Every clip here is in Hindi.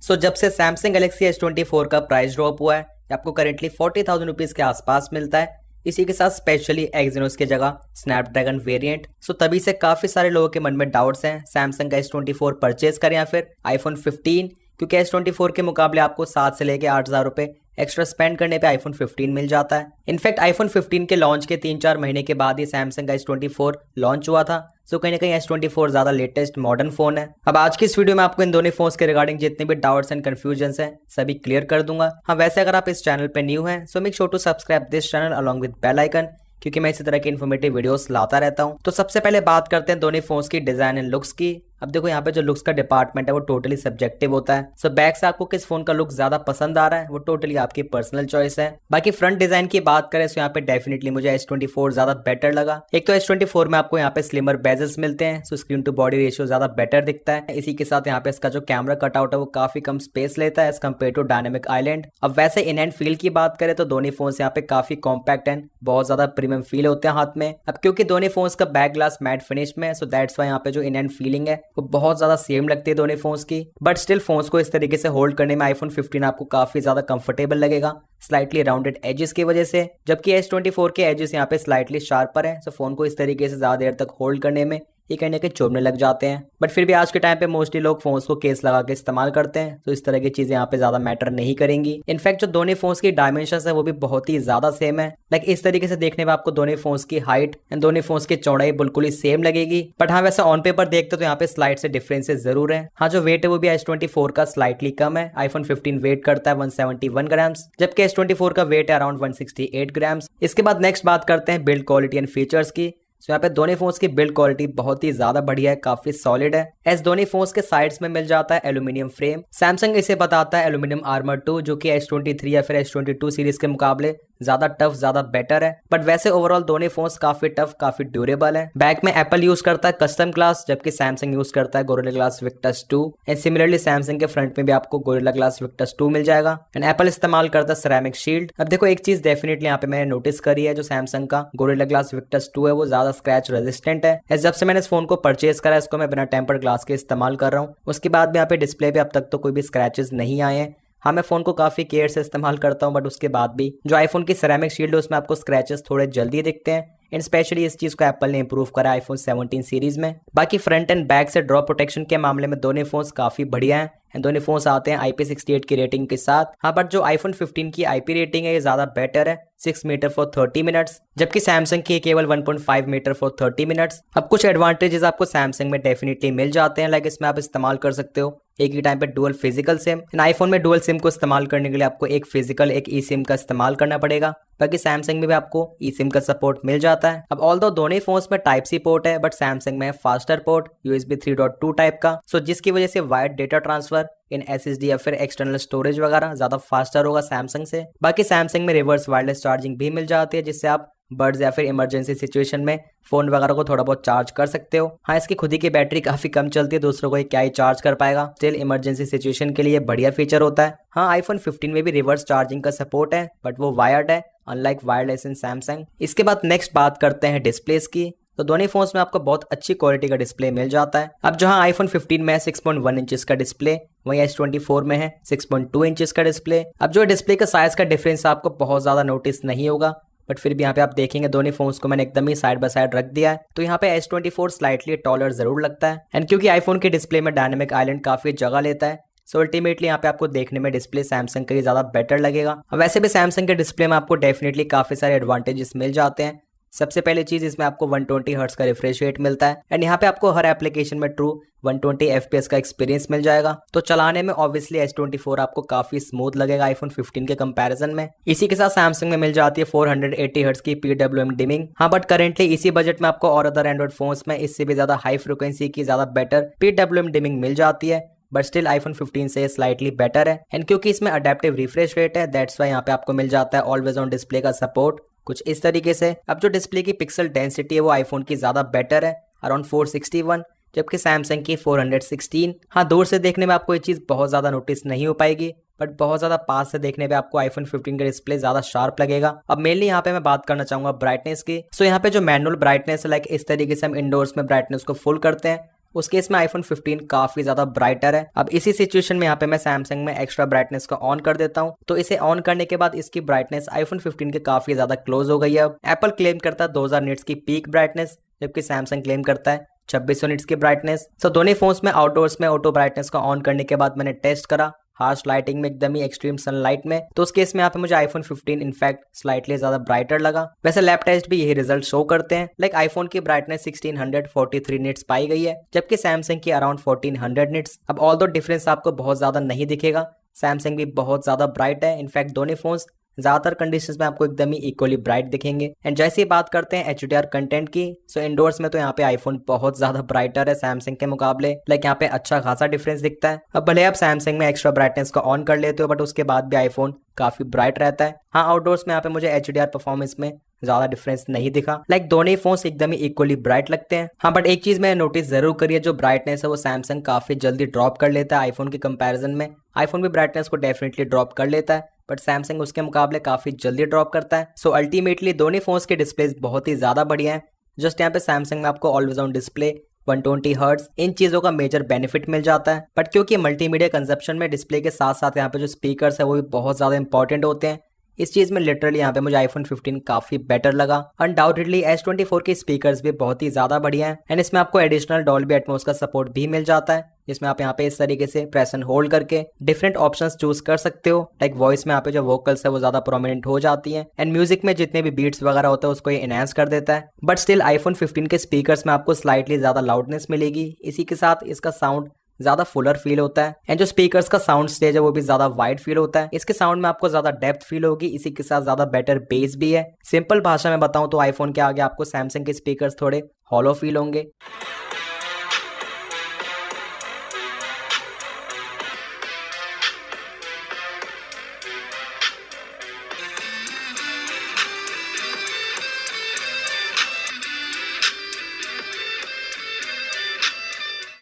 सो जब से सैमसंग गैलेक्सी S24 का प्राइस ड्रॉप हुआ है, ये आपको करेंटली 40,000 रुपीज़ के आसपास मिलता है। इसी के साथ स्पेशली एक्सिनोस की जगह स्नैपड्रैगन वेरिएंट। सो तभी से काफ़ी सारे लोगों के मन में डाउट्स हैं सैमसंग का S24 परचेज करें या फिर आईफोन 15, क्योंकि S24 के मुकाबले आपको 7 से लेकर 8,000 रुपये एक्स्ट्रा स्पेंड करने पे आईफोन 15 मिल जाता है। इनफैक्ट आईफोन 15 के लॉन्च के 3-4 महीने के बाद ही सैमसंग का S24 लॉन्च हुआ था। सो कहीं ना कहीं S24 ज्यादा लेटेस्ट मॉडर्न फोन है। अब आज की इस वीडियो में आपको इन दोनों फोन्स के रिगार्डिंग जितने भी डाउट्स एंड कंफ्यूजन्स हैं सभी क्लियर कर दूंगा। हाँ, वैसे अगर आप इस चैनल पे न्यू हैं so make sure to subscribe this channel along with bell icon, क्योंकि मैं इसी तरह की इन्फॉर्मेटिव वीडियोस लाता रहता हूँ। तो सबसे पहले बात करते हैं दोनों फोन्स की डिजाइन एंड लुक्स की। अब देखो यहाँ पे जो लुक्स का डिपार्टमेंट है वो टोटली सब्जेक्टिव होता है। सो बैक से आपको किस फोन का लुक ज्यादा पसंद आ रहा है वो टोटली आपकी पर्सनल चॉइस है। बाकी फ्रंट डिजाइन की बात करें तो यहाँ पे डेफिनेटली मुझे S24 ज्यादा बेटर लगा। एक तो S24 में आपको यहाँ पे स्लिमर बेजल्स मिलते हैं, so screen to body ratio ज्यादा बेटर दिखता है। इसी के साथ यहाँ पे इसका जो कैमरा कटआउट है वो काफी कम स्पेस लेता है as compare to dynamic island. अब वैसे इन हैंड फील की बात करें तो दोनों फोन यहाँ पे काफी कॉम्पैक्ट एंड बहुत ज्यादा प्रीमियम फील होते हैं हाथ में। अब क्योंकि दोनों फोन्स का बैक ग्लास मैट फिनिश में, सो दैट्स वाई यहाँ पे जो इन हैंड फीलिंग है वो बहुत ज्यादा सेम लगती है दोनों फोन्स की। बट स्टिल फोन्स को इस तरीके से होल्ड करने में आईफोन 15 आपको काफी ज्यादा कंफर्टेबल लगेगा स्लाइटली राउंडेड एजेस की वजह से, जबकि S24 के एजेस यहाँ पे स्लाइटली शार्पर है। सो फोन को इस तरीके से ज्यादा देर तक होल्ड करने में ये कहीं ना कहीं चुभने लग जाते हैं। बट फिर भी आज के टाइम पे मोस्टली लोग फोन्स को केस लगा के इस्तेमाल करते हैं, तो इस तरह की चीजें यहाँ पे ज्यादा मैटर नहीं करेंगी। इनफैक्ट जो दोनों फोन्स की डायमेंशंस है वो भी बहुत ही ज्यादा सेम है। लाइक इस तरीके से देखने में आपको दोनों फोन्स की हाइट एंड दोनों फोन्स की चौड़ाई बिल्कुल ही सेम लगेगी। बट हाँ, वैसे ऑन पेपर देखते तो यहाँ पे स्लाइड से डिफरेंसेस जरूर है। हाँ, जो वेट है वो भी S24 का स्लाइटली कम है। आईफोन 15 वेट करता है 171 ग्राम्स, जबकि S24 का वेट है अराउंड 168 ग्राम्स। इसके बाद नेक्स्ट बात करते हैं बिल्ड क्वालिटी एंड फीचर्स की। सो यहाँ पे दोनों फोन्स की बिल्ड क्वालिटी बहुत ही ज्यादा बढ़िया है, काफी सॉलिड है। एस दोनों फोन्स के साइड्स में मिल जाता है एल्यूमिनियम फ्रेम। सैमसंग इसे बताता है एल्यूमिनियम आर्मर 2, जो कि S23 या फिर S22 सीरीज के मुकाबले ज्यादा टफ, ज्यादा बेटर है। बट वैसे ओवरऑल दोनों फोन्स काफी टफ, काफी ड्यूरेबल है। बैक में एप्पल यूज करता है कस्टम ग्लास, जबकि सैमसंग यूज करता है gorilla glass Victus 2। And similarly Samsung के फ्रंट में भी आपको गोरिल्ला ग्लास विक्टस 2 मिल जाएगा। एंड एप्पल इस्तेमाल करता है सिरेमिक शील्ड। अब देखो एक चीज डेफिनेटली यहाँ पे मैंने नोटिस करी है, जो सैमसंग का गोरिल्ला ग्लास विक्टस 2 है वो ज्यादा स्क्रैच रेजिस्टेंट है। जब से मैंने इस फोन को परचेज करा इसको मैं बिना टेम्पर्ड ग्लास के इस्तेमाल कर रहा हूँ। उसके बाद भी यहाँ पे डिस्प्ले पे अब तक तो कोई भी स्क्रैचेस नहीं आए हैं। हाँ, मैं फोन को काफी केयर से इस्तेमाल करता हूँ, बट उसके बाद भी जो आईफोन की सिरेमिक शील्ड है उसमें आपको स्क्रैचेस थोड़े जल्दी दिखते हैं। एंड स्पेशली इस चीज को एप्पल ने इंप्रूव करा आईफोन 17 सीरीज में। बाकी फ्रंट एंड बैक से ड्रॉप प्रोटेक्शन के मामले में दोनों फोन्स काफी बढ़िया हैं। एंड दोनों फोन्स आते हैं IP68 की रेटिंग के साथ। हाँ, बट जो आईफोन 15 की IP रेटिंग है ये ज्यादा बेटर है, 6 मीटर फॉर 30 मिनट्स, जबकि सैमसंग की केवल 1.5 मीटर फॉर 30 मिनट्स। अब कुछ एडवांटेजेस आपको सैमसंग में डेफिनेटली मिल जाते हैं। लाइक इसमें आप इस्तेमाल कर सकते हो एक ही टाइम पे डुअल फिजिकल सिम। आईफोन में डुअल सिम को इस्तेमाल करने के लिए आपको एक फिजिकल एक ई सिम का इस्तेमाल करना पड़ेगा। बाकी सैमसंग में भी आपको ई सिम का सपोर्ट मिल जाता है। अब ऑल्दो दोनों फोन्स में टाइप सी पोर्ट है, बट सैमसंग में फास्टर पोर्ट USB 3.2 टाइप का। सो जिसकी वजह से वायर्ड डेटा ट्रांसफर इन SSD या फिर एक्सटर्नल स्टोरेज वगैरह ज्यादा फास्टर होगा सैमसंग से। बाकी सैमसंग में रिवर्स वायरलेस चार्जिंग भी मिल जाती है, जिससे आप बर्ड्स या फिर इमरजेंसी सिचुएशन में फोन वगैरह को थोड़ा बहुत चार्ज कर सकते हो। हाँ, इसकी खुद ही की बैटरी काफी कम चलती है, दूसरों को क्या ही चार्ज कर पाएगा। स्टिल इमरजेंसी सिचुएशन के लिए बढ़िया फीचर होता है। हाँ, आईफोन 15 में भी रिवर्स चार्जिंग का सपोर्ट है, बट वो वायर्ड है अनलाइक वायरलेस इन सैमसंग। इसके बाद नेक्स्ट बात करते हैं डिस्प्लेस की। तो दोनों फोन्स में आपको बहुत अच्छी क्वालिटी का डिस्प्ले मिल जाता है। अब जहां आईफोन 15 में 6.1 इंचेस का डिस्प्ले, वहीं S24 में है 6.2 इंचेस का डिस्प्ले। अब जो डिस्प्ले का साइज का डिफरेंस आपको बहुत ज्यादा नोटिस नहीं होगा, बट फिर भी यहाँ पे आप देखेंगे दोनों फोन्स को मैंने एकदम ही साइड बाय साइड रख दिया है, तो यहाँ पे S24 स्लाइटली टॉलर जरूर लगता है। एंड क्योंकि आईफोन के डिस्प्ले में डायनेमिक आइलैंड काफी जगह लेता है, सो अल्टीमेटली यहाँ पे आपको देखने में डिस्प्ले सैमसंग का ही ज्यादा बेटर लगेगा। वैसे भी सैमसंग के डिस्प्ले में आपको डेफिनेटली काफी सारे एडवांटेजेस मिल जाते हैं। सबसे पहले चीज इसमें आपको 120 हर्ट्ज का रिफ्रेश रेट मिलता है। एंड यहाँ पे आपको हर एप्लीकेशन में ट्रू 120 FPS का एक्सपीरियंस मिल जाएगा। तो चलाने में ऑब्वियसली S24 आपको काफी स्मूथ लगेगा आईफोन 15 के कंपैरिजन में। इसी के साथ सैमसंग में मिल जाती है 480 हर्ट्ज की PWM डिमिंग। हाँ, बट करेंटली इसी बजट में आपको और अदर एंड्रॉइड फोन्स में इससे भी ज्यादा हाई फ्रिक्वेंसी की ज्यादा बेटर PWM डिमिंग मिल जाती है। बट स्टिल आईफोन 15 से स्लाइटली बेटर है। एंड क्योंकि इसमें अडेप्टिव रिफ्रेश रेट है, दैट्स वाई यहाँ पे आपको मिल जाता है ऑलवेज ऑन डिस्प्ले का सपोर्ट कुछ इस तरीके से। अब जो डिस्प्ले की पिक्सल डेंसिटी है वो आईफोन की ज्यादा बेटर है, अराउंड 461, जबकि सैमसंग की 416। हाँ, दूर से देखने में आपको ये चीज बहुत ज्यादा नोटिस नहीं हो पाएगी, बट बहुत ज्यादा पास से देखने पे आपको आईफोन 15 का डिस्प्ले ज्यादा शार्प लगेगा। अब मेनली यहाँ पे मैं बात करना चाहूंगा ब्राइटनेस की। सो यहाँ पे जो मैनुअल ब्राइटनेस है, लाइक इस तरीके से हम इंडोर्स में ब्राइटनेस को फुल करते हैं, उस केस में आईफोन 15 काफी ज्यादा ब्राइटर है। अब इसी सिचुएशन में यहाँ पे मैं सैमसंग में एक्स्ट्रा ब्राइटनेस को ऑन कर देता हूँ, तो इसे ऑन करने के बाद इसकी ब्राइटनेस आईफोन 15 के काफी ज्यादा क्लोज हो गई है। अब एप्पल क्लेम करता है 2000 निट्स की पीक ब्राइटनेस, जबकि सैमसंग क्लेम करता है 2600 निट्स की ब्राइटनेस। तो दोनों फोन्स में आउटडोर्स में ऑटो ब्राइटनेस को ऑन करने के बाद मैंने टेस्ट करा हार्श लाइटिंग में, एकदम ही एक्सट्रीम सनलाइट में, तो उस केस में यहाँ पे मुझे आईफोन 15 इनफैक्ट स्लाइटली ज्यादा ब्राइटर लगा। वैसे लैब टेस्ट भी यही रिजल्ट शो करते हैं। लाइक आईफोन की ब्राइटनेस 1643 निट्स पाई गई है, जबकि सैमसंग की अराउंड 1400 निट्स। अब ऑल दो डिफरेंस आपको बहुत ज्यादा नहीं दिखेगा, सैमसंग भी बहुत ज्यादा ब्राइट है। इनफैक्ट दोनों फोन्स ज्यादातर कंडीशंस में आपको एकदम ही इक्वली ब्राइट दिखेंगे। एंड जैसे ही बात करते हैं HDR कंटेंट की, सो इंडोर्स में तो यहाँ पे आईफोन बहुत ज्यादा ब्राइटर है सैमसंग के मुकाबले। लाइक यहाँ पे अच्छा खासा डिफरेंस दिखता है। अब भले आप सैमसंग में एक्स्ट्रा ब्राइटनेस को ऑन कर लेते हो, बट उसके बाद भी आईफोन काफी ब्राइट रहता है। हाँ, आउटडोर्स में यहाँ पे मुझे HDR परफॉर्मेंस में ज्यादा डिफरेंस नहीं दिखा। लाइक दोनों ही फोन्स एकदम ही इक्वली ब्राइट लगते हैं। हाँ, बट एक चीज मैं नोटिस जरूर करिए, जो ब्राइटनेस है वो सैमसंग काफी जल्दी ड्रॉप कर लेता है आईफोन के कंपैरिजन में। आईफोन भी ब्राइटनेस को डेफिनेटली ड्रॉप कर लेता है, बट सैमसंग उसके मुकाबले काफी जल्दी ड्रॉप करता है। सो अल्टीमेटली दोनों फोन्स के डिस्प्लेस बहुत ही ज्यादा बढ़िया है। जस्ट यहाँ पे सैमसंग में आपको ऑलवेज ऑन डिस्प्ले 120 हर्ट्ज इन चीजों का मेजर बेनिफिट मिल जाता है, बट क्योंकि मल्टीमीडिया कंजप्शन में डिस्प्ले के साथ साथ यहाँ पे जो स्पीकर्स है वो भी बहुत ज्यादा इंपॉर्टेंट होते हैं। इस चीज में लिटरली यहाँ पे मुझे आईफोन 15 काफी बेटर लगा। अनडाउटेडली S24 के स्पीकर्स भी बहुत ही ज्यादा बढ़िया है। एंड इसमें आपको एडिशनल डॉल्बी एटमॉस का सपोर्ट भी मिल जाता है, जिसमें आप यहाँ पे इस तरीके से प्रेस एंड होल्ड करके डिफरेंट ऑप्शंस चूज कर सकते हो। लाइक वॉइस में यहाँ पे जो वोकल्स है वो ज्यादा प्रोमिनेंट हो जाती है, एंड म्यूजिक में जितने भी बीट्स वगैरह होते हैं उसको ये एनहांस कर देता है। बट स्टिल आईफोन 15 के स्पीकर्स में आपको स्लाइटली ज्यादा लाउडनेस मिलेगी। इसी के साथ इसका साउंड ज्यादा फुलर फील होता है, एंड जो स्पीकर्स का साउंड स्टेज है वो भी ज्यादा वाइड फील होता है। इसके साउंड में आपको ज्यादा डेप्थ फील होगी, इसी के साथ ज्यादा बेटर बेस भी है। सिंपल भाषा में बताऊं तो आईफोन के आगे आपको सैमसंग के स्पीकर्स थोड़े हॉलो फील होंगे।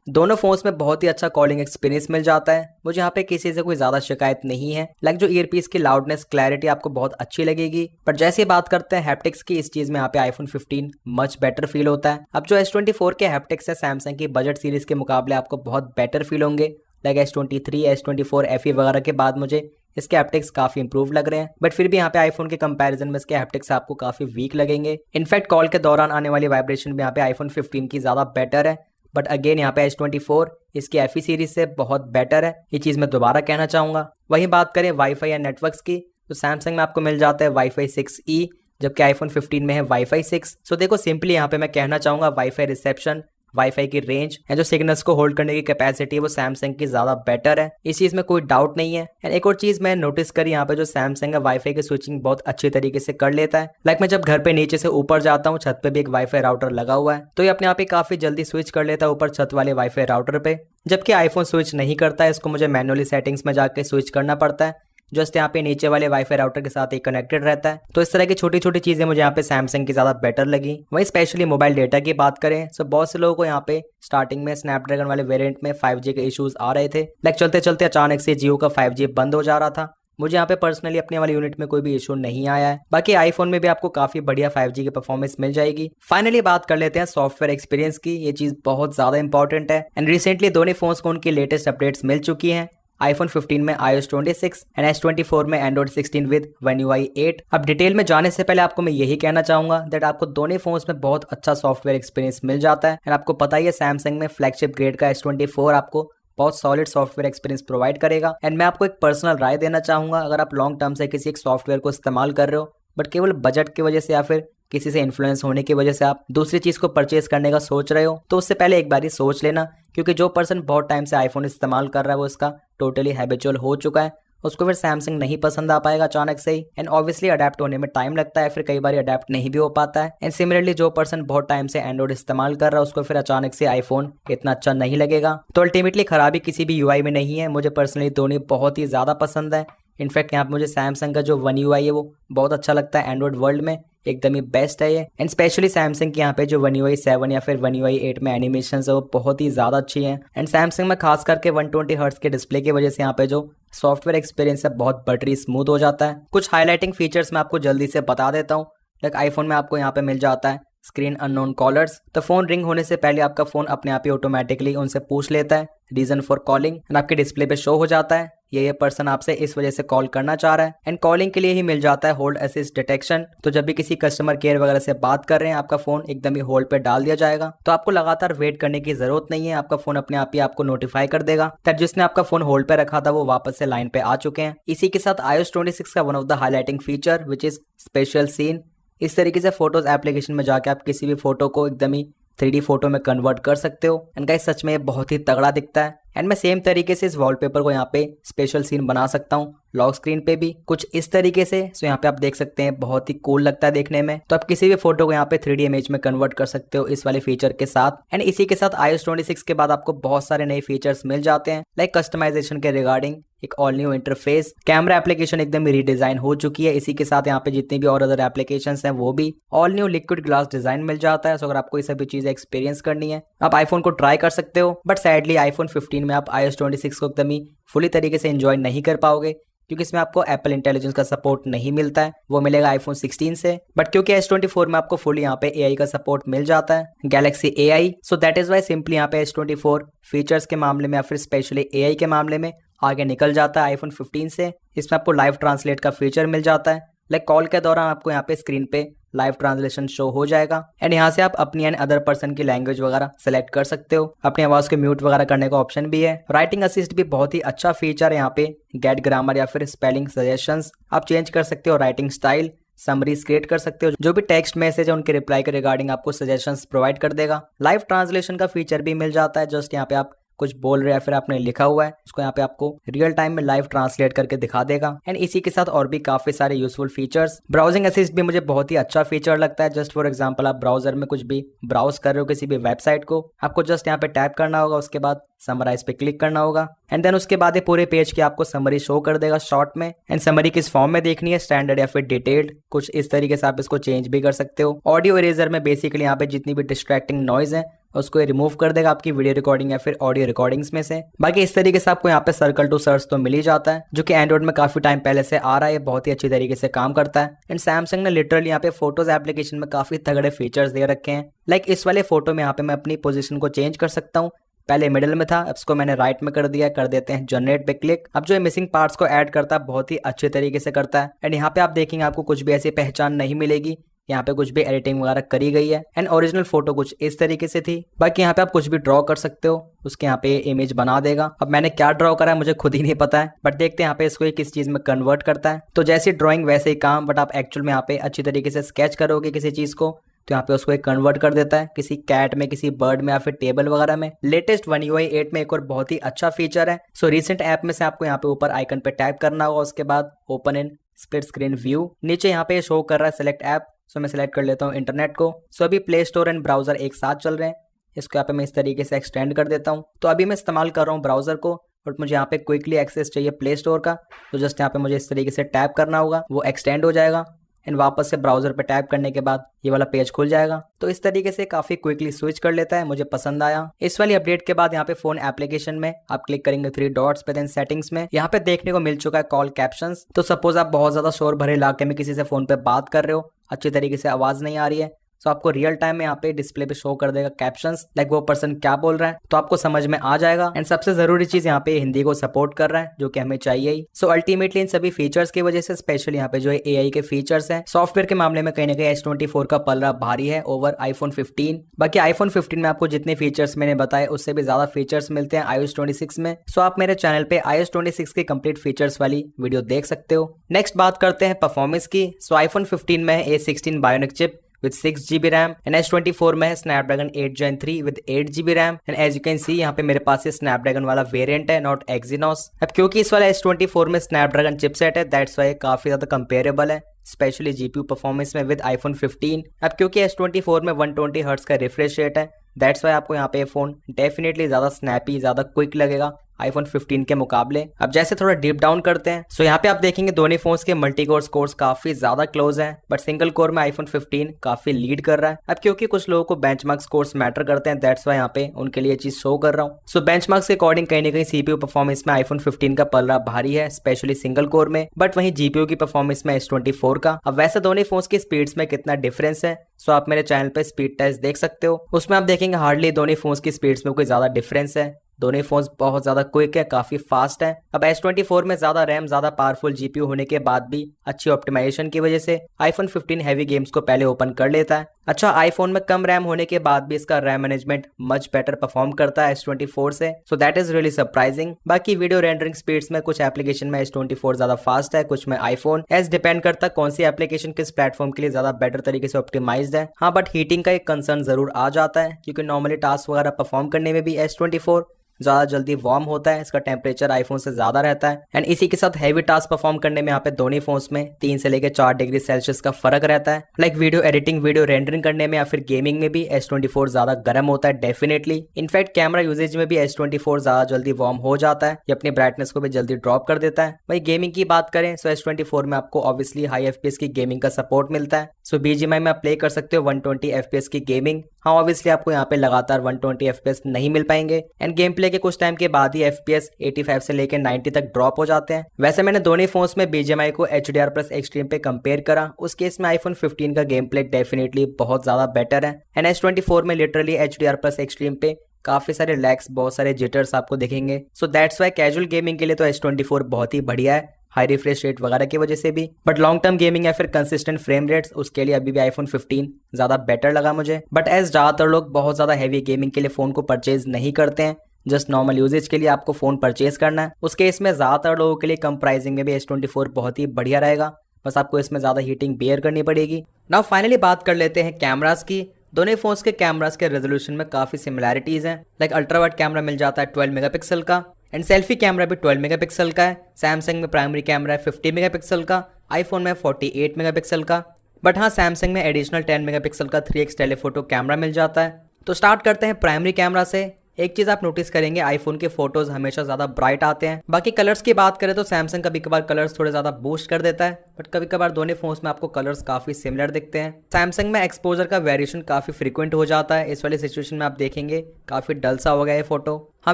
दोनों फोन्स में बहुत ही अच्छा कॉलिंग एक्सपीरियंस मिल जाता है। मुझे यहाँ पे किसी से कोई ज्यादा शिकायत नहीं है। लाइक जो ईयरपीस की लाउडनेस क्लैरिटी आपको बहुत अच्छी लगेगी। पर जैसे ही बात करते हैं हैप्टिक्स की, इस चीज में यहाँ पे आईफोन 15 मच बेटर फील होता है। अब जो S24 के हैप्टिक्स है सैमसंग की बजट सीरीज के मुकाबले आपको बहुत बेटर फील होंगे। लाइक S23, S24 FE वगैरह के बाद मुझे इसके हैप्टिक्स काफी इंप्रूव लग रहे हैं, बट फिर भी यहाँ पे आईफोन के कंपैरिजन में इसके हैप्टिक्स आपको काफी वीक लगेंगे। इनफैक्ट कॉल के दौरान आने वाली वाइब्रेशन भी यहाँ पे आईफोन 15 की ज्यादा बेटर है। बट अगेन यहाँ पे S24 इसकी FE सीरीज से बहुत बेटर है, ये चीज मैं दोबारा कहना चाहूंगा। वहीं बात करें वाईफाई या नेटवर्क्स की, तो सैमसंग में आपको मिल जाता है वाईफाई 6E, जबकि आईफोन 15 में है वाईफाई 6। सो देखो सिंपली यहाँ पे मैं कहना चाहूंगा वाईफाई रिसेप्शन, वाईफाई की रेंज या जो सिग्नल्स को होल्ड करने की कैपेसिटी है वो सैमसंग की ज्यादा बेटर है, इस चीज में कोई डाउट नहीं है। एंड एक और चीज मैं नोटिस करी यहाँ पे, जो सैमसंग है वाईफाई की स्विचिंग बहुत अच्छे तरीके से कर लेता है। लाइक मैं जब घर पे नीचे से ऊपर जाता हूँ, छत पे भी एक वाईफाई राउटर लगा हुआ है, तो ये अपने आप ही काफी जल्दी स्विच कर लेता है ऊपर छत वाले वाईफाई राउटर पे। जबकि आईफोन स्विच नहीं करता है, इसको मुझे मैनुअली सेटिंग्स में जाके स्विच करना पड़ता है। जस्ट यहाँ पे नीचे वाले वाईफाई राउटर के साथ ही कनेक्टेड रहता है। तो इस तरह की छोटी छोटी चीजें मुझे यहाँ पे सैमसंग की ज्यादा बेटर लगी। वहीं स्पेशली मोबाइल डेटा की बात करें तो बहुत से लोगों को यहाँ पे स्टार्टिंग में स्नैपड्रैगन वाले वेरिएंट में 5G के इश्यूज आ रहे थे। लाइक चलते चलते अचानक से जियो का 5G बंद हो जा रहा था। मुझे यहाँ पे पर्सनली अपने वाली यूनिट में कोई भी इशू नहीं आया है। बाकी आईफोन में भी आपको काफी बढ़िया 5G की परफॉर्मेंस मिल जाएगी। फाइनली बात कर लेते हैं सॉफ्टवेयर एक्सपीरियंस की, ये चीज बहुत ज्यादा इंपॉर्टेंट है। एंड रिसेंटली दोनों फोन्स को उनकी लेटेस्ट अपडेट्स मिल चुकी हैं। आईफोन 15 में iOS 26 एंड S24 में Android 16 विद One UI 8। अब डिटेल में जाने से पहले आपको मैं यही कहना चाहूंगा दैट आपको दोनों फोन्स में बहुत अच्छा सॉफ्टवेयर एक्सपीरियंस मिल जाता है। एंड आपको पता ही है सैमसंग में फ्लैगशिप ग्रेड का S24 आपको बहुत सॉलिड सॉफ्टवेयर एक्सपीरियंस प्रोवाइड करेगा। एंड मैं आपको एक पर्सनल राय देना चाहूंगा, अगर आप लॉन्ग टर्म से किसी एक सॉफ्टवेयर को इस्तेमाल कर रहे हो बट केवल बजट की वजह से या फिर किसी से इन्फ्लुएंस होने की वजह से आप दूसरी चीज को परचेज करने का सोच रहे हो, तो उससे पहले एक बार ही सोच लेना, क्योंकि जो पर्सन बहुत टाइम से आईफोन इस्तेमाल कर रहा है वो इसका टोटली हैबिचुअल हो चुका है। उसको फिर सैमसंग नहीं पसंद आ पाएगा अचानक से ही। एंड ऑब्वियसली अडेप्ट होने में टाइम लगता है, फिर कई बार अडेप्ट नहीं भी हो पाता है। एंड सिमिलरली जो पर्सन बहुत टाइम से एंड्रॉइड इस्तेमाल कर रहा है उसको फिर अचानक से आईफोन इतना अच्छा नहीं लगेगा। तो अल्टीमेटली खराबी किसी भी यूआई में नहीं है। मुझे पर्सनली दोनों बहुत ही ज्यादा पसंद है। इनफैक्ट यहाँ पे मुझे सैमसंग का जो One UI है वो बहुत अच्छा लगता है एंड्रॉइड वर्ल्ड में, एकदम ही बेस्ट है ये। एंड स्पेशली सैमसंग की यहाँ पे जो One UI 7 या फिर One UI 8 में एनिमेशन है वो बहुत ही ज्यादा अच्छी है। एंड सैमसंग में खास करके 120 हर्ट्ज के डिस्प्ले की वजह से यहाँ पे जो सॉफ्टवेयर एक्सपीरियंस है बहुत बटरी स्मूथ हो जाता है। कुछ हाईलाइटिंग फीचर्स मैं आपको जल्दी से बता देता हूँ। लाइक आईफोन में आपको यहाँ पे मिल जाता है स्क्रीन अननोन कॉलर्स। तो फोन रिंग होने से पहले आपका फोन अपने आप ही ऑटोमेटिकली उनसे पूछ लेता है रीजन फॉर कॉलिंग एंड आपके डिस्प्ले पे शो हो जाता है ये पर्सन आपसे इस वजह से कॉल करना चाह रहा है। एंड कॉलिंग के लिए ही मिल जाता है होल्ड असिस्ट डिटेक्शन। तो जब भी किसी कस्टमर केयर वगैरह से बात कर रहे हैं आपका फोन एकदम ही होल्ड पे डाल दिया जाएगा। तो आपको लगातार वेट करने की जरूरत नहीं है, आपका फोन अपने आप ही आपको नोटिफाई कर देगा दैट जिसने आपका फोन होल्ड पे रखा था वो वापस से लाइन पे आ चुके हैं। इसी के साथ iOS 26 का one of the highlighting feature which is spatial scene. इस तरीके से फोटोज एप्लीकेशन में जाके आप किसी भी फोटो को एकदम ही 3D फोटो में कन्वर्ट कर सकते हो। एंड गाइस सच में ये बहुत ही तगड़ा दिखता है। एंड मैं सेम तरीके से इस वॉलपेपर को यहाँ पे स्पेशल सीन बना सकता हूँ लॉक स्क्रीन पे भी कुछ इस तरीके से। सो यहाँ पे आप देख सकते हैं बहुत ही कूल लगता है देखने में। तो आप किसी भी फोटो को यहाँ पे 3D इमेज में कन्वर्ट कर सकते हो इस वाले फीचर के साथ। एंड इसी के साथ iOS 26 के बाद आपको बहुत सारे नए फीचर्स मिल जाते हैं लाइक कस्टमाइजेशन के रिगार्डिंग एक all new interface, camera application एकदम रीडिजाइन हो चुकी है। इसी के साथ यहाँ पे जितनी भी और अदर एप्लीकेशंस हैं वो भी all new liquid glass design मिल जाता है। सो अगर आपको ये सभी चीजें एक्सपीरियंस करनी है आप आईफोन को ट्राई कर सकते हो। बट सैडली आईफोन 15 में आप iOS 26 को एकदम ही फुली तरीके से एंजॉय नहीं कर पाओगे क्योंकि इसमें आपको एप्पल इंटेलिजेंस का सपोर्ट नहीं मिलता है, वो मिलेगा आईफोन 16 से। बट क्योंकि S24 में आपको फुली यहाँ पे AI का सपोर्ट मिल जाता है, Galaxy AI। So that is why simply यहाँ पे S24 फीचर्स के मामले में या फिर स्पेशली AI के मामले में आगे निकल जाता है आईफोन 15 से। इसमें आपको लाइव ट्रांसलेट का फीचर मिल जाता है लाइक कॉल के दौरान आपको यहाँ पे स्क्रीन पे लाइव ट्रांसलेशन शो हो जाएगा। एंड यहाँ से आप अपनी एंड अदर पर्सन की लैंग्वेज वगैरह सेलेक्ट कर सकते हो। अपनी आवाज को म्यूट वगैरह करने का ऑप्शन भी है। राइटिंग असिस्ट भी बहुत ही अच्छा फीचर है यहाँ पे। गेट ग्रामर या फिर स्पेलिंग सजेशंस आप चेंज कर सकते हो, राइटिंग स्टाइल, समरीज क्रिएट कर सकते हो। जो भी टेक्स्ट मैसेज है उनके रिप्लाई के रिगार्डिंग आपको सजेशंस प्रोवाइड कर देगा। लाइव ट्रांसलेशन का फीचर भी मिल जाता है। जस्ट यहाँ पे आप कुछ बोल रहे हैं या फिर आपने लिखा हुआ है उसको यहाँ पे आपको रियल टाइम में लाइव ट्रांसलेट करके दिखा देगा। एंड इसी के साथ और भी काफी सारे यूजफुल फीचर्स। ब्राउजिंग असिस्ट भी मुझे बहुत ही अच्छा फीचर लगता है। जस्ट फॉर एग्जांपल आप ब्राउजर में कुछ भी ब्राउज कर रहे हो किसी भी वेबसाइट को, आपको जस्ट यहाँ पे टैप करना होगा, उसके बाद समराइज पे क्लिक करना होगा एंड देन उसके बाद ये पूरे पेज की आपको समरी शो कर देगा शॉर्ट में। एंड समरी किस फॉर्म में देखनी है, स्टैंडर्ड या फिर डिटेल्ड, कुछ इस तरीके से आप इसको चेंज भी कर सकते हो। ऑडियो इरेजर में बेसिकली यहाँ पे जितनी भी डिस्ट्रैक्टिंग नॉइज है उसको रिमूव कर देगा आपकी वीडियो रिकॉर्डिंग या फिर ऑडियो रिकॉर्डिंग्स में से। बाकी इस तरीके से आपको यहाँ पे सर्कल टू सर्च तो मिल ही जाता है जो कि एंड्रॉइड में काफी टाइम पहले से आ रहा है, बहुत ही अच्छी तरीके से काम करता है। एंड सैमसंग ने लिटरली यहाँ पे फोटोज एप्लीकेशन में काफी तगड़े फीचर्स दे रखे हैं। लाइक इस वाले फोटो में यहाँ पे मैं अपनी पोजीशन को चेंज कर सकता हूँ। पहले मिडिल में था, अब इसको मैंने राइट में कर दिया। कर देते हैं जनरेट पे क्लिक। अब जो ये मिसिंग पार्ट्स को ऐड करता है बहुत ही अच्छे तरीके से करता है। एंड यहाँ पे आप देखेंगे आपको कुछ भी ऐसी पहचान नहीं मिलेगी, यहाँ पे कुछ भी एडिटिंग वगैरह करी गई है। एंड ओरिजिनल फोटो कुछ इस तरीके से थी। बाकी यहाँ पे आप कुछ भी ड्रॉ कर सकते हो, उसके यहाँ पे इमेज बना देगा। अब मैंने क्या ड्रॉ करा है मुझे खुद ही नहीं पता है, बट देखते हैं यहाँ पे इसको किस चीज में कन्वर्ट करता है। तो जैसी ड्रॉइंग वैसे ही काम, बट आप एक्चुअल में यहाँ पे अच्छी तरीके से स्केच करोगे किसी चीज को तो यहाँ पे उसको एक कन्वर्ट कर देता है किसी कैट में, किसी बर्ड में या फिर टेबल वगैरह में। लेटेस्ट One UI 8 में एक और बहुत ही अच्छा फीचर है। सो रिसेंट ऐप में से आपको यहाँ पे ऊपर आइकन पे टैप करना होगा, उसके बाद open in split screen view. नीचे यहाँ पे शो कर रहा है सेलेक्ट ऐप। सो मैं सिलेक्ट कर लेता हूँ इंटरनेट को। सो अभी प्ले स्टोर एंड ब्राउजर एक साथ चल रहे हैं, इसको यहाँ पे मैं इस तरीके से एक्सटेंड कर देता हूँ। तो अभी मैं इस्तेमाल कर रहा हूँ ब्राउजर को, बट मुझे यहाँ पे क्विकली एक्सेस चाहिए प्ले स्टोर का। तो जस्ट यहाँ पे मुझे इस तरीके से टैप करना होगा, वो एक्सटेंड हो जाएगा एंड वापस से ब्राउजर पे टैप करने के बाद ये वाला पेज खुल जाएगा। तो इस तरीके से काफी क्विकली स्विच कर लेता है, मुझे पसंद आया। इस वाली अपडेट के बाद यहाँ पे फोन एप्लीकेशन में आप क्लिक करेंगे 3 डॉट्स पे, देन सेटिंग्स में यहाँ पे देखने को मिल चुका है कॉल कैप्शंस। तो सपोज आप बहुत ज्यादा शोर भरे इलाके में किसी से फोन पे बात कर रहे हो, अच्छी तरीके से आवाज नहीं आ रही है, तो आपको रियल टाइम में यहाँ पे डिस्प्ले पे शो कर देगा कैप्शंस लाइक वो पर्सन क्या बोल रहा है, तो आपको समझ में आ जाएगा। एंड सबसे जरूरी चीज यहाँ पे हिंदी को सपोर्ट कर रहा है जो कि हमें चाहिए ही। सो अल्टीमेटली इन सभी फीचर्स की वजह से स्पेशली यहाँ पे जो AI के फीचर्स हैं, सॉफ्टवेयर के मामले में कहीं ना कहीं S24 का पलड़ा भारी है ओवर आईफोन 15। बाकी आईफोन 15 में आपको जितने फीचर्स मैंने बताए उससे भी ज्यादा फीचर्स मिलते हैं iOS 26 में। सो आप मेरे चैनल पे iOS 26 की कंप्लीट फीचर्स वाली वीडियो देख सकते हो। नेक्स्ट बात करते हैं परफॉर्मेंस की। सो आईफोन 15 में है A16 bionic chip with 6GB RAM and S24 में है Snapdragon 8 Gen 3 with 8GB RAM and as you can see यहाँ पे मेरे पास ये Snapdragon वाला वेरिएंट है, नॉट Exynos। अब क्योंकि इस वाला S24 में Snapdragon चिपसेट है, दैट्स वाई काफी ज्यादा कंपेरेबल है स्पेशली GPU परफॉर्मेंस में विद आईफोन 15। अब क्योंकि S24 में 120 हर्ट्ज का रिफ्रेश रेट है, दैट्स वाई आपको यहाँ पे ये फोन डेफिनेटली ज्यादा स्नैपी, ज्यादा क्विक लगेगा आईफोन 15 के मुकाबले। अब जैसे थोड़ा डीप डाउन करते हैं, सो यहाँ पे आप देखेंगे दोनों फोन्स के मल्टी कोर स्कोर्स काफी ज्यादा क्लोज हैं, बट सिंगल कोर में आईफोन 15 काफी लीड कर रहा है। अब क्योंकि कुछ लोगों को बेंचमार्क स्कोर्स मैटर करते हैं, दैट्स वाई यहाँ पे उनके लिए चीज शो कर रहा हूँ। सो बेंचमार्क्स के अकॉर्डिंग कहीं ना कहीं CPU परफॉर्मेंस में आईफोन 15 का पलड़ा भारी है स्पेशली सिंगल कोर में, बट वहीं GPU की परफॉर्मेंस में S24 का। अब वैसे दोनों फोन्स की स्पीड्स में कितना डिफरेंस है सो आप मेरे चैनल पे स्पीड टेस्ट देख सकते हो। उसमें आप देखेंगे हार्डली दोनों फोन्स की स्पीड्स में कोई ज्यादा डिफरेंस है। दोनों फोन्स बहुत ज्यादा क्विक है, काफी फास्ट है। अब S24 में ज्यादा रैम, ज्यादा पावरफुल जीपीयू होने के बाद भी अच्छी ऑप्टिमाइजेशन की वजह से आईफोन 15 हैवी गेम्स को पहले ओपन कर लेता है। अच्छा, आईफोन में कम रैम होने के बाद भी इसका RAM management much better perform करता है S24 से, सो दैट इज रियली सरप्राइजिंग। बाकी वीडियो रेंडरिंग स्पीड्स में कुछ एप्लीकेशन में S24 ज्यादा फास्ट है, कुछ में आईफोन। एज डिपेंड करता कौन सी एप्लीकेशन किस प्लेटफॉर्म के लिए ज्यादा बेटर तरीके से ऑप्टिमाइज्ड है। हाँ, बट हीटिंग का एक कंसर्न जरूर आ जाता है, क्योंकि नॉर्मली टास्क वगैरह परफॉर्म करने में भी S24 ज्यादा जल्दी वार्म होता है। इसका टेम्परेचर आईफोन से ज्यादा रहता है एंड इसी के साथ हैवी टास्क परफॉर्म करने में यहाँ पे दोनों फोन्स में 3 से लेकर 4 डिग्री सेल्सियस का फर्क रहता है। Like video editing, video rendering करने में या फिर गेमिंग में भी S24 ज्यादा गर्म होता है डेफिनेटली। इनफैक्ट कैमरा यूजेज में भी S24 ज्यादा जल्दी वार्म हो जाता है, ये अपनी ब्राइटनेस को भी जल्दी ड्रॉप कर देता है। वही गेमिंग की बात करें तो S24 में आपको ऑब्वियसली हाई FPS की गेमिंग का सपोर्ट मिलता है। सो BGMI में आप प्ले कर सकते हो 120 FPS की गेमिंग। हाँ, ऑब्वियसली आपको यहाँ पे लगातार 120 FPS नहीं मिल पाएंगे एंड गेम प्ले के कुछ टाइम के बाद ही FPS 85 से लेकर 90 तक ड्रॉप हो जाते हैं। वैसे मैंने दोनों फोन्स में BGMI को HDR+ एक्सट्रीम पे कंपेयर करा, उस केस में आईफोन 15 का गेम प्ले डेफिनेटली बहुत ज्यादा बेटर है एंड S24 में लिटरली HDR+ एक्सट्रीम पे काफी सारे लैग्स, बहुत सारे जिटर्स आपको दिखेंगे। So that's why casual gaming के लिए तो S24 बहुत ही बढ़िया है, हाई रिफ्रेश रेट वगैरह की वजह से भी। बट लॉन्ग टर्म गेमिंग या फिर कंसिस्टेंट फ्रेम रेट्स, उसके लिए अभी भी आईफोन 15 ज्यादा बेटर लगा मुझे। बट एज ज्यादातर लोग बहुत ज्यादा हैवी गेमिंग के लिए फोन को परचेज नहीं करते हैं, जस्ट नॉर्मल यूजेज के लिए आपको फोन परचेज करना है, उस केस में ज्यादातर लोगों के लिए कम प्राइसिंग में भी S24 बहुत ही बढ़िया रहेगा। बस आपको इसमें ज्यादा हीटिंग बेयर करनी पड़ेगी। नाउ फाइनली बात कर लेते हैं कैमरास की। दोनों फोन्स के कैमरास के रेजोल्यूशन में काफी सिमिलैरिटीज हैं। लाइक अल्ट्रा वाइड कैमरा मिल जाता है 12 मेगापिक्सल का एंड सेल्फी कैमरा भी 12 मेगापिक्सल का है। सैमसंग में प्राइमरी कैमरा है 50 मेगापिक्सल का, आईफोन में 48 मेगापिक्सल का। बट हाँ, सैमसंग में एडिशनल 10 मेगापिक्सल का 3x टेलीफोटो कैमरा मिल जाता है। तो स्टार्ट करते हैं प्राइमरी कैमरा से। एक चीज आप नोटिस करेंगे, आईफोन के फोटोज हमेशा ज्यादा ब्राइट आते हैं। बाकी कलर्स की बात करें तो सैमसंग कभी कभार कलर्स थोड़े ज्यादा बूस्ट कर देता है, बट कभी कभार दोनों फोन्स में आपको कलर्स काफी सिमिलर दिखते हैं। सैमसंग में एक्सपोजर का वेरिएशन काफी फ्रीक्वेंट हो जाता है, इस वाली सिचुएशन में आप देखेंगे काफी डल सा हो गया है फोटो। हाँ,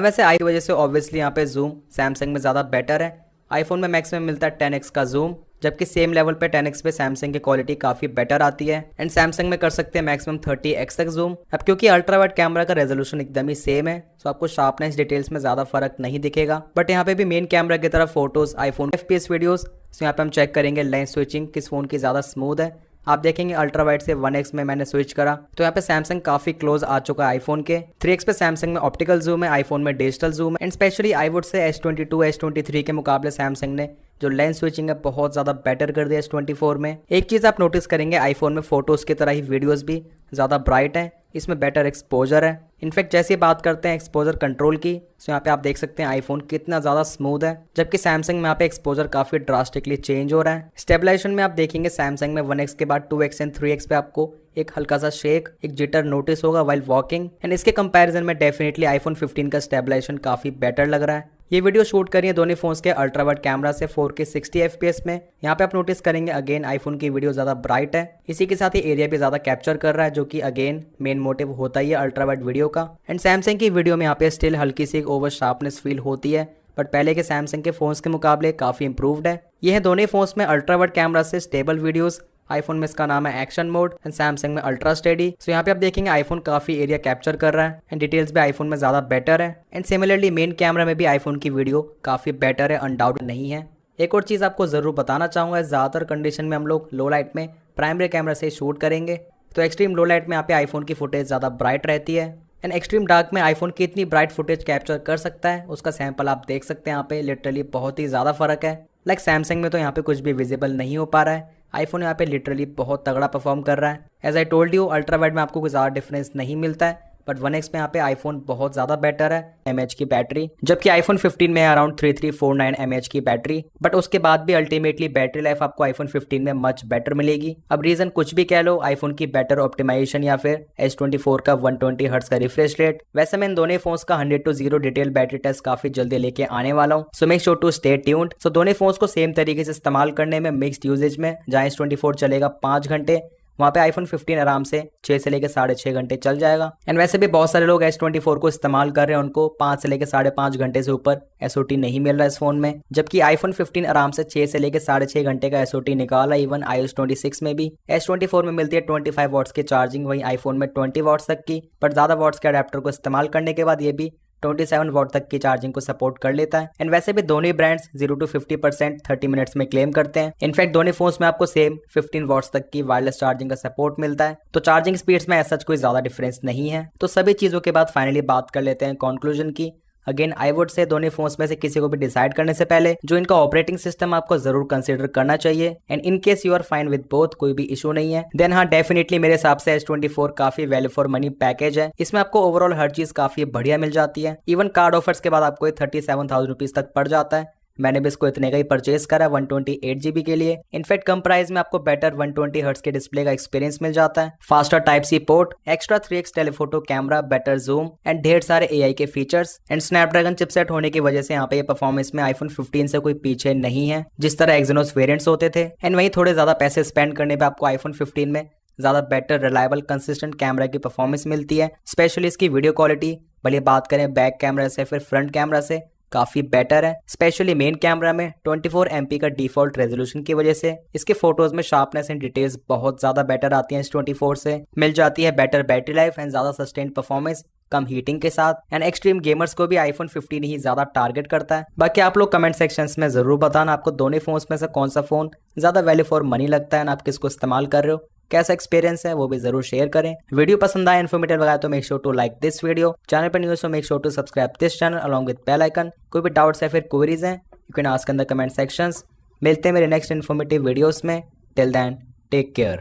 वैसे आई की वजह से ऑब्वियसली यहाँ पे जूम सैमसंग में ज्यादा बेटर है। आईफोन में मैक्सिमम मिलता है 10x का जूम, जबकि सेम लेवल पे 10x पे सैमसंग की क्वालिटी काफी बेटर आती है एंड सैमसंग में कर सकते हैं मैक्सिमम 30x तक जूम। अब क्योंकि अल्ट्रा वाइड कैमरा का रेजोल्यूशन एकदम ही सेम है, तो आपको शार्पनेस डिटेल्स में ज्यादा फर्क नहीं दिखेगा। बट यहाँ पे भी मेन कैमरा की तरफ फोटोज, आईफोन FPS वीडियोस, तो यहाँ पे हम चेक करेंगे लेंस स्विचिंग किस फोन की ज्यादा स्मूथ है। आप देखेंगे अल्ट्रा वाइड से 1x में मैंने स्विच करा तो यहाँ पे सैमसंग काफी क्लोज आ चुका है आईफोन के। 3x पे सैमसंग में ऑप्टिकल जूम है, आईफोन में digital zoom and specially I would say S22 S23 के मुकाबले सैमसंग ने जो लेंस स्विचिंग है बहुत ज्यादा बेटर कर दिया S24 में। एक चीज आप नोटिस करेंगे, आईफोन में फोटोज की तरह ही वीडियोस भी ज्यादा ब्राइट है, इसमें बेटर एक्सपोजर है। इनफैक्ट जैसे बात करते हैं एक्सपोजर कंट्रोल की, तो यहाँ पे आप देख सकते हैं आईफोन कितना ज्यादा स्मूथ है, जबकि सैमसंग में यहाँ पे एक्सपोजर काफी ड्रास्टिकली चेंज हो रहा है। स्टेबलाइजेशन में आप देखेंगे सैमसंग में 1x के बाद 2x एंड 3x पे आपको एक हल्का सा शेक, एक जिटर नोटिस होगा वाइल वॉकिंग एंड इसके कंपैरिजन में डेफिनेटली आईफोन 15 का स्टेबलाइजेशन काफी बेटर लग रहा है। ये वीडियो शूट करी है दोनों फोन्स के अल्ट्रा वाइड कैमरा से 4K 60 FPS में। यहाँ पे आप नोटिस करेंगे अगेन आईफोन की वीडियो ज्यादा ब्राइट है, इसी के साथ ही एरिया भी ज्यादा कैप्चर कर रहा है, जो कि अगेन मेन मोटिव होता ही है अल्ट्रा वाइड वीडियो का। एंड सैमसंग की वीडियो में यहाँ पे स्टिल हल्की सी एक ओवर शार्पनेस फील होती है, बट पहले के सैमसंग के फोन्स के मुकाबले काफी इंप्रूव्ड है। ये है दोनों फोन्स में अल्ट्रा वाइड कैमरा से स्टेबल वीडियोस। आईफोन में इसका नाम है एक्शन मोड एंड सैमसंग में अल्ट्रा स्टेडी। सो यहाँ पे आप देखेंगे आईफोन काफी एरिया कैप्चर कर रहा है एंड डिटेल्स भी आईफोन में ज्यादा बेटर है एंड सिमिलरली मेन कैमरा में भी आईफोन की वीडियो काफी बेटर है, अनडाउट नहीं है। एक और चीज आपको जरूर बताना चाहूंगा, ज्यादातर कंडीशन में हम लोग लो लाइट में प्राइमरी कैमरा से शूट करेंगे, तो एक्सट्रीम लो लाइट में यहाँ पे आईफोन की फुटेज ज्यादा ब्राइट रहती है एंड एक्सट्रीम डार्क में आईफोन कितनी ब्राइट फुटेज कैप्चर कर सकता है उसका सैंपल आप देख सकते हैं। यहाँ पे लिटरली बहुत ही ज्यादा फर्क है। लाइक सैमसंग में तो यहाँ पे कुछ भी विजिबल नहीं हो पा रहा है, आईफोन यहाँ पे लिटरली बहुत तगड़ा परफॉर्म कर रहा है। As I told you ultra wide में आपको कोई ज़्यादा डिफरेंस नहीं मिलता है, बट 1x में यहाँ पे आईफोन बहुत ज़्यादा बेटर है mAh की बैटरी, जबकि आईफोन 15 में है अराउंड 3349 mAh की बैटरी। बट उसके बाद भी अल्टीमेटली बैटरी लाइफ आपको आईफोन 15 में मच बेटर मिलेगी। अब रीजन कुछ भी कह लो, आईफोन की बेटर ऑप्टिमाइजेशन या फिर S24 का 120 हर्ट्ज का रिफ्रेश रेट। वैसे मैं इन दोनों फोन्स का 100 to 0 डिटेल बैटरी टेस्ट काफी जल्दी लेके आने वाला हूँ, so make sure to stay tuned. So दोनों फोन्स को सेम तरीके से इस्तेमाल करने में मिक्स्ड यूजेज में, जहाँ S24 चलेगा 5 घंटे, वहाँ पे आईफोन 15 आराम से 6 से लेकर 6.5 घंटे चल जाएगा। एंड वैसे भी बहुत सारे लोग S24 को इस्तेमाल कर रहे हैं, उनको 5 से लेकर 5.5 घंटे से ऊपर SOT नहीं मिल रहा है इस फोन में, जबकि आईफोन 15 आराम से 6 से लेकर 6.5 घंटे का SOT निकाला। इवन iOS 26 में भी S24 में मिलती है 25 वॉट्स की चार्जिंग, वहीं आईफोन में 20 वॉट्स तक की, बट ज्यादा वॉट्स के अडेप्टर को इस्तेमाल करने के बाद ये भी 27 वॉट तक की चार्जिंग को सपोर्ट कर लेता है। एंड वैसे भी दोनों ही ब्रांड्स 0 to 50% 30 मिनट्स में क्लेम करते हैं। इनफैक्ट दोनों फोन्स में आपको सेम 15 वॉट्स तक की वायरलेस चार्जिंग का सपोर्ट मिलता है, तो चार्जिंग स्पीड्स में ऐसा कोई ज्यादा डिफरेंस नहीं है। तो सभी चीजों के बाद फाइनली बात कर लेते हैं कंक्लूजन की। अगेन आई वुड से दोनों फोन्स में से किसी को भी डिसाइड करने से पहले जो इनका ऑपरेटिंग सिस्टम आपको जरूर कंसीडर करना चाहिए। And in case you are fine with both, कोई भी इशू नहीं है, देन हाँ डेफिनेटली मेरे हिसाब से S24 काफी वैल्यू फॉर मनी पैकेज है। इसमें आपको ओवरऑल हर चीज काफी बढ़िया मिल जाती है। इवन कार्ड ऑफर्स के बाद आपको 37,000 रुपीज तक पड़ जाता है। मैंने भी इसको इतने का ही परचेज करा 128 GB के लिए। इनफैक्ट कम प्राइस में आपको बेटर 120 हर्ट्ज के डिस्प्ले का एक्सपीरियंस मिल जाता है, faster type C port, extra 3x telephoto camera, better zoom and ढेर सारे AI के फीचर्स। एंड स्नैपड्रैगन चिपसेट होने की वजह से यहाँ पे ये परफॉर्मेंस में आईफोन 15 से कोई पीछे नहीं है, जिस तरह एक्सिनोस वेरिएंट्स होते थे। एंड वहीं थोड़े ज्यादा पैसे स्पेंड करने पे आपको आईफोन 15 में ज्यादा बेटर रिलायबल कंसिस्टेंट कैमरा की परफॉर्मेंस मिलती है। स्पेशली इसकी वीडियो क्वालिटी, भले बात करें बैक कैमरा से फिर फ्रंट कैमरा से, काफी बेटर है। स्पेशली मेन कैमरा में 24 MP का डिफॉल्ट रेजोल्यूशन की वजह से इसके फोटोज में शार्पनेस एंड डिटेल्स बहुत ज्यादा बेटर आती हैं। S24 से मिल जाती है बेटर बैटरी लाइफ एंड ज्यादा सस्टेन्ड परफॉर्मेंस कम हीटिंग के साथ। एंड एक्सट्रीम गेमर्स को भी आईफोन 15 ही ज्यादा टारगेट करता है। बाकी आप लोग कमेंट सेक्शंस में जरूर बताना आपको दोनों फोन्स में से कौन सा फोन ज्यादा वैल्यू फॉर मनी लगता है, आप किसको इस्तेमाल कर रहे हो, कैसा एक्सपीरियंस है वो भी जरूर शेयर करें। वीडियो पसंद आया, इन्फॉर्मेटिव लगा तो make sure to like this video. Channel पर new so make sure to subscribe this channel along with bell icon. कोई भी डाउट्स है फिर क्वेरीज हैं, you can ask in the comment sections. मिलते हैं मेरे नेक्स्ट इन्फॉर्मेटिव वीडियोस में। Till then take care.